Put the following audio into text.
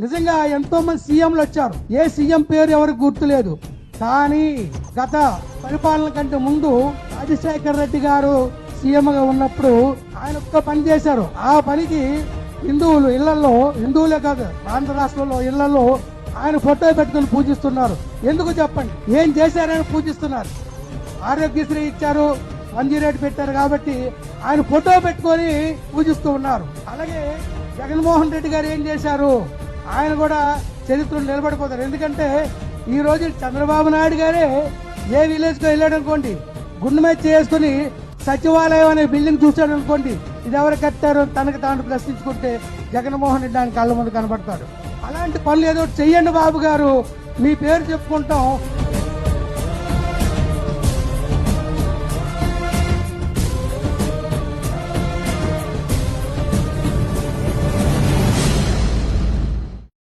నిజంగా ఎంతో మంది సీఎంలు వచ్చారు, ఏ సీఎం పేరు ఎవరికి గుర్తులేదు. కానీ గత పరిపాలన కంటే ముందు రాజశేఖర రెడ్డి గారు సీఎం గా ఉన్నప్పుడు ఆయన ఒక్క పని చేశారు. ఆ పనికి హిందువులు ఇళ్లలో, హిందువులే కాదు ఆంధ్ర రాష్ట్రంలో ఇళ్లలో ఆయన ఫోటో పెట్టుకుని పూజిస్తున్నారు. ఎందుకు చెప్పండి? ఏం చేశారని పూజిస్తున్నారు? ఆరోగ్యశ్రీ ఇచ్చారు, 108 పెట్టారు కాబట్టి ఆయన ఫోటో పెట్టుకొని పూజిస్తూ ఉన్నారు. అలాగే జగన్మోహన్ రెడ్డి గారు ఏం చేశారు? ఆయన కూడా చరిత్రలో నిలబడిపోతారు. ఎందుకంటే ఈ రోజు చంద్రబాబు నాయుడు గారే ఏ విలేజ్ కు వెళ్ళాడు అనుకోండి, గుండె మీద చేసుకుని సచివాలయం అనే బిల్డింగ్ చూశాడు అనుకోండి, ఇది ఎవరు కట్టారు తనకు తాను ప్రశ్నించుకుంటే జగన్మోహన్ రెడ్డి ఆయన కళ్ళ ముందు కనబడతాడు. అలాంటి పనులు ఏదో చెయ్యండి బాబు గారు, మీ పేరు చెప్పుకుంటాం.